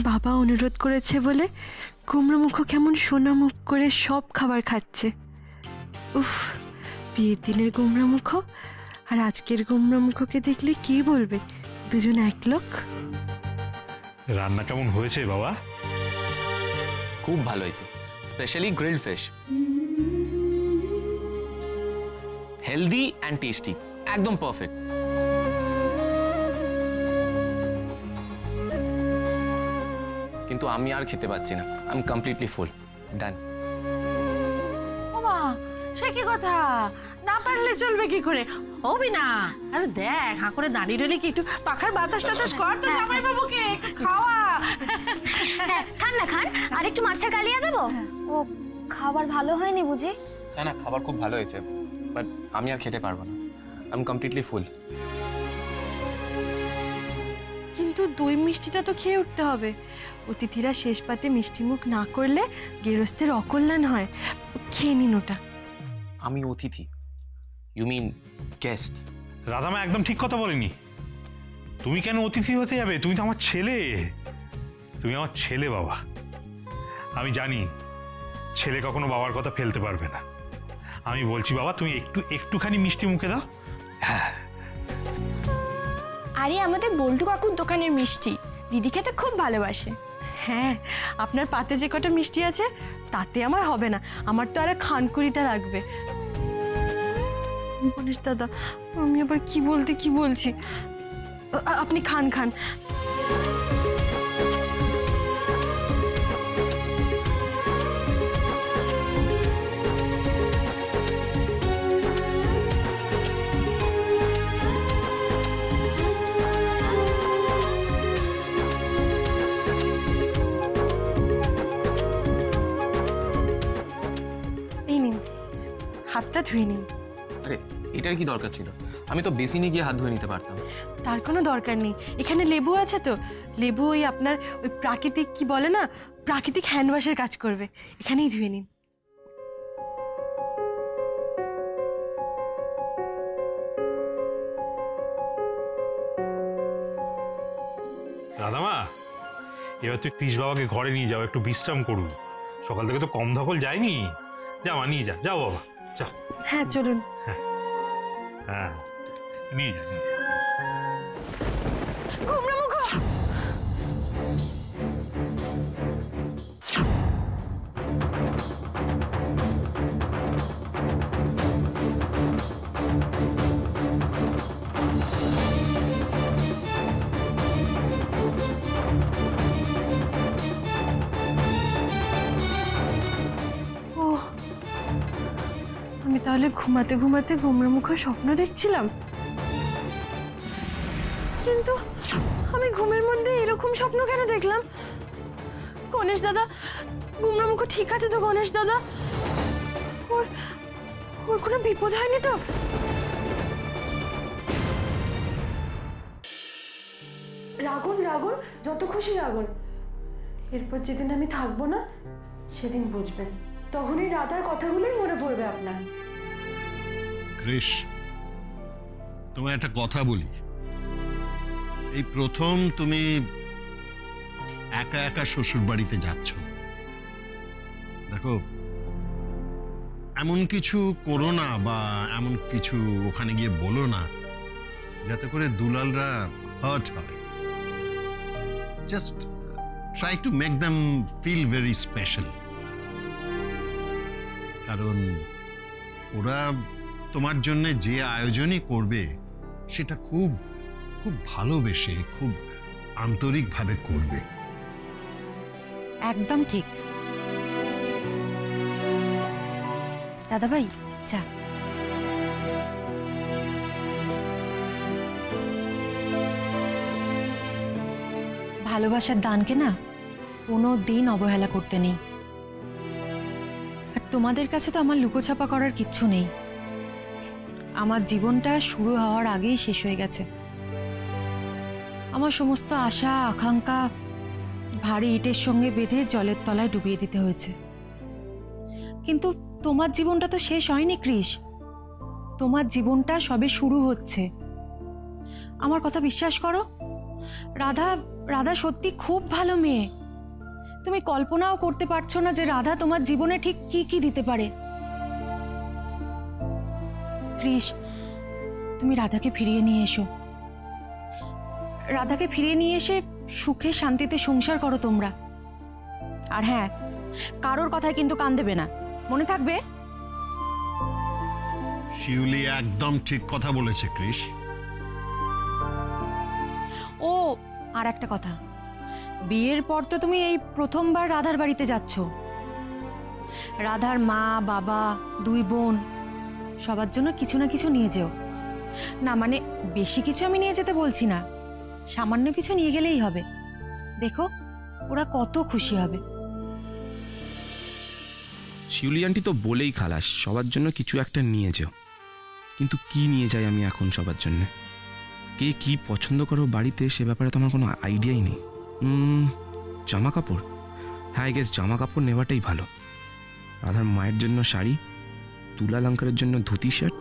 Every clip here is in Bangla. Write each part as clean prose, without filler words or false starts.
বাবা অনুরোধ করেছে বলে কুমড়োমুখ কেমন সোনা মুখ করে সব খাবার খাচ্ছে। উফ, বিয়ের দিনের কুমড়োমুখ আর আজকের কুমড়োমুখকে দেখলে কি বলবে, দুজন এক লোক। রান্না কেমন হয়েছে বাবা? খুব ভালো হয়েছে, specially grilled fish. Healthy and tasty, একদম পারফেক্ট। কিন্তু আমি আর খেতে পাচ্ছি না, আই এম কমপ্লিটলি ফুল। ডান। বাবা, সে কি কথা? না পারলে চলবে কি করে? হবি না? আরে দেখ, হাঁ করে দাঁড়িয়ে রইলে কি একটু পাখার বাতাস টাতাস কর তো জামাই বাবুকে, একটু খাওয়া। খান না খান, আর একটু মাছের কালিয়া দেবো। ও খাবার ভালো হয়নি বুঝি? না না, খাবার খুব ভালো হয়েছে, বাট আমি আর খেতে পারবো না, আই এম কমপ্লিটলি ফুল। কিন্তু দই মিষ্টিটা তো খেয়ে উঠতে হবে। অতিথিরা শেষ পাতে মিষ্টি মুখ না করলে গেরস্তের অকল্যাণ হয়। খেয়ে নিন ওটা। আমি অতিথি? You mean guest? রাধামা একদম ঠিক কথা বলেনি। তুমি কেন অতিথি হতে যাবে? তুমি তো আমার ছেলে। তুমি আমার ছেলে বাবা। আমি জানি ছেলে কখনো বাবার কথা ফেলতে পারবে না। আমি বলছি বাবা, তুমি একটুখানি মিষ্টি মুখে দাও। হ্যাঁ। আরে আমাদের বল্টু কাকুর দোকানের মিষ্টি, দিদি খেতে খুব ভালোবাসে। হ্যাঁ, আপনার পাতে যে কটা মিষ্টি আছে তাতে আমার হবে না, আমার তো আরে খানকুড়িটা লাগবে। গণেশ দাদা, আমি আবার কি বলছি। আপনি খান। হাতটা ধুয়ে নিন। আরে এটার কি দরকার ছিল? আমি তো বেসিনে গিয়ে হাত ধুয়ে নিতে পারতাম। তার কোনো দরকার নেই, এখানে লেবু আছে তো। লেবু ওই আপনার ওই প্রাকৃতিক কি বলে না, প্রাকৃতিক হ্যান্ড ওয়াশের কাজ করবে। এখানেই ধুয়ে নিন। রাধামা, এবার তুই কৃষ বাবাকে ঘরে নিয়ে যাও, একটু বিশ্রাম করুন। সকাল থেকে তো কম ধকল যায়নি। যা মা, নিয়ে যাও বাবা, যাও। হ্যাঁ চলুন। হ্যাঁ নিয়ে যা। কুমড়োমুখ, আমি তাহলে ঘুমাতে কুমড়োমুখ স্বপ্ন দেখছিলাম। কিন্তু আমি ঘুমের মধ্যে এরকম স্বপ্ন কেন দেখলাম? গণেশ দাদা, কুমড়োমুখ ঠিক আছে তো? গণেশ দাদা, ওর কোনো বিপদ হয়নি তো? রাগুন, যত খুশি রাগুন। এরপর যেদিন আমি থাকবো না সেদিন বুঝবেন, তখনই রাধার কথাগুলোই মনে পড়বে আপনার। কৃষ, তোমায় একটা কথা বলি। এই প্রথম তুমি একা শ্বশুর বাড়িতে যাচ্ছ। দেখো, এমন কিছু করো না বা এমন কিছু ওখানে গিয়ে বলো না যাতে করে দুলালরা হার্ট হয়। Just try to make them feel very special. কারণ ওরা তোমার জন্য যে আয়োজনই করবে সেটা খুব খুব ভালোবেসে, খুব আন্তরিকভাবে করবে। একদম ঠিক। দাদাভাই, চা। ভালোবাসার দানকে না কোনো দিন অবহেলা করতে নেই। আর তোমাদের কাছে তো আমার লুকোছাপা করার কিচ্ছু নেই। আমার জীবনটা শুরু হওয়ার আগেই শেষ হয়ে গেছে। আমার সমস্ত আশা আকাঙ্ক্ষা ভারী ইটের সঙ্গে বেঁধে জলের তলায় ডুবিয়ে দিতে হয়েছে। কিন্তু তোমার জীবনটা তো শেষ হয়নি কৃষ, তোমার জীবনটা সবে শুরু হচ্ছে। আমার কথা বিশ্বাস করো, রাধা রাধা সত্যি খুব ভালো মেয়ে। তুমি কল্পনাও করতে পারছো না যে রাধা তোমার জীবনে ঠিক কি কি দিতে পারে। কৃষ, তুমি রাধাকে ফিরিয়ে নিয়ে এসো। রাধাকে ফিরিয়ে নিয়ে এসে সুখে শান্তিতে সংসার করো তোমরা। আর হ্যাঁ, কারোর কথায় কিন্তু কান দেবে না, মনে থাকবে। শিউলি একদম ঠিক কথা বলেছে কৃষ। ও আর একটা কথা, বিয়ের পর তো তুমি এই প্রথমবার রাধার বাড়িতে যাচ্ছ। রাধার মা বাবা, দুই বোন, সবার জন্য কিছু না কিছু নিয়ে যেও। না মানে বেশি কিছু আমি নিয়ে যেতে বলছি না, সামান্য কিছু নিয়ে গেলেই হবে। দেখো ওরা কত খুশি হবে। শিউলি আন্টি তো বলেই খালাস, সবার জন্য কিছু একটা নিয়ে যেও। কিন্তু কি নিয়ে যাই আমি এখন সবার জন্য? কে কি পছন্দ করো বাড়িতে সে ব্যাপারে তো আমার কোনো আইডিয়াই নেই। জামা কাপড়, হ্যাঁ আই গেস জামা কাপড় নেওয়াটাই ভালো। রাধার মায়ের জন্য শাড়ি, তুলা লঙ্কারের জন্য ধুতি শার্ট।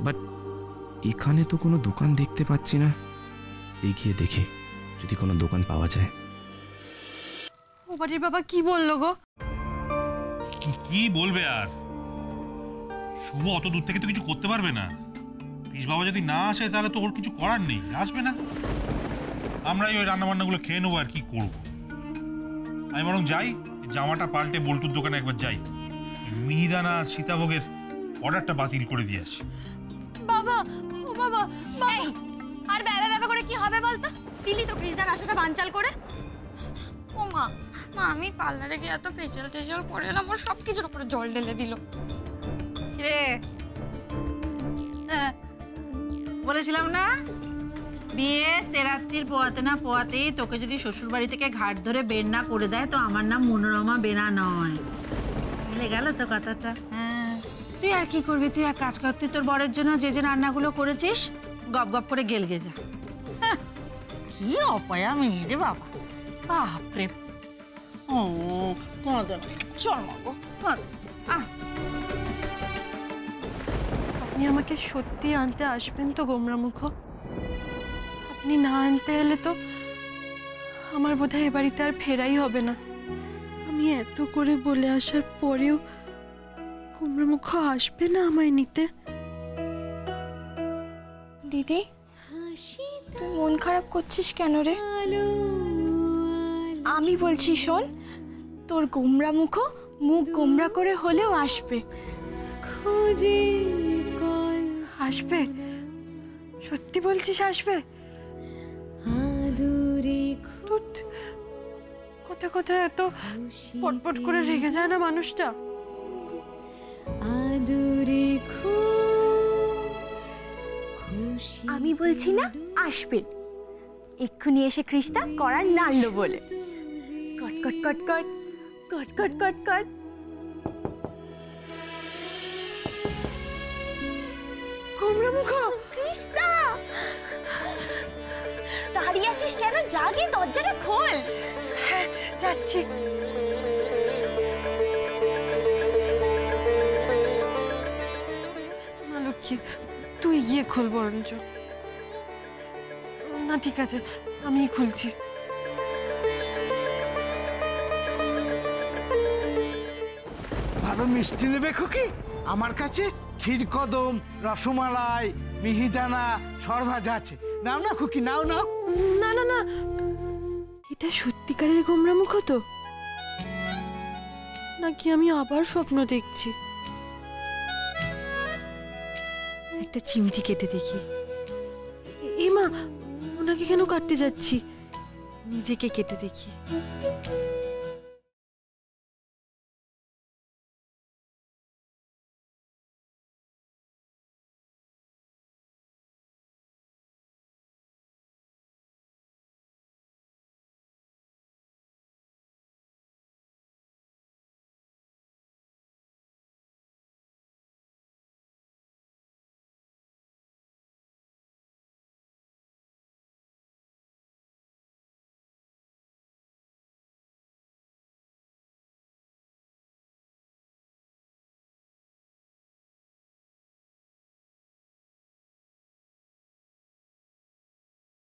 বাট এখানে তো কোনো দোকান দেখতে পাচ্ছি না, এগিয়ে দেখি যদি কোনো দোকান পাওয়া যায়। ও বাড়ির বাবা কি বললো গো? কি বলবে আর, শুভ অত দূর থেকে তো কিছু করতে পারবে না। কৃষ বাবা যদি না আসে তাহলে তো ওর কিছু করার নেই, আসবে না। আমরাই ওই রান্নাবান্নাগুলো খেয়ে নেবো, আর কি করবো। আমি বরং যাই, জামাটা পাল্টে বল্টুর দোকানে একবার যাই, মিহিদানা আর সীতাভোগের অর্ডারটা বাতিল করে দিয়ে আসি। বাবা, ও বাবা, এই, আর ব্যাবা করে কি হবে বলতো? দিলি তো কৃষ্ণদার আশাটা বানচাল করে। ও মা, আমি পার্লারে গিয়ে এত ফেশিয়াল করে এলাম, ওর সব কিছুর উপরে জল ঢেলে দিল। রে বলেছিলাম না, বিয়ে তেরাত্রির পোয়াতে না পোয়াতেই তোকে যদি শ্বশুর বাড়ি থেকে ঘাট ধরে বের না করে দেয় তো আমার নাম মনোরমা বেনা নয়। মিলে গেল তো কথাটা? হ্যাঁ, তুই আর কি করবি, তুই এক কাজ কর, তুই তোর বরের জন্য যে যে রান্নাগুলো করেছিস গপ গপ করে গেলগে যা। কি অপয়া মেয়ে রে বাবা, বাপরে। ও কদন, চল মাগো, আপনি আমাকে সত্যি আনতে আসবেন তো গোমরামুখ? আপনি না আনতে এলে তো আমার বোধহয় এ বাড়িতে আর ফেরাই হবে না। আমি এত করে বলে আসার পরেও গোমরামুখ আসবে না আমায় নিতে। দিদি, তুই মন খারাপ করছিস কেন রে? আমি বলছি শোন, তোর গোমরা মুখ মুখ গোমরা করে হলেও আসবে। আসবে? সত্যি বলছিস আসবে? কোথায় কোথায় এত পটপট করে রেগে যায় না মানুষটা? আমি বলছি না আসবে, এক্ষুনি এসে কৃষ্ণা করার নাড়লো বলে কট কট কট কট কট কট কট কট। গোমরামুখ, কৃষ্ণা দাঁড়িয়ে আছিস কেন? যা গিয়ে দরজাটা খোল। হ্যাঁ যাচ্ছি। মা লক্ষ্মী, তুই গিয়ে খোল বরঞ্চ। না ঠিক আছে, আমি খুলছি। ভালো মিষ্টি নেবে খুকি? আমার কাছে ক্ষীরকদম, রসমালাই, মিহিদানা, সরভাজা আছে। নাও না খুকি, নাও নাও। না না না, এটা সত্যিকারের গোমরামুখ তো নাকি আমি আবার স্বপ্ন দেখছি? একটা চিমটি কেটে দেখি। এ মা, ওনাকে কেন কাটতে যাচ্ছি? নিজেকে কেটে দেখি।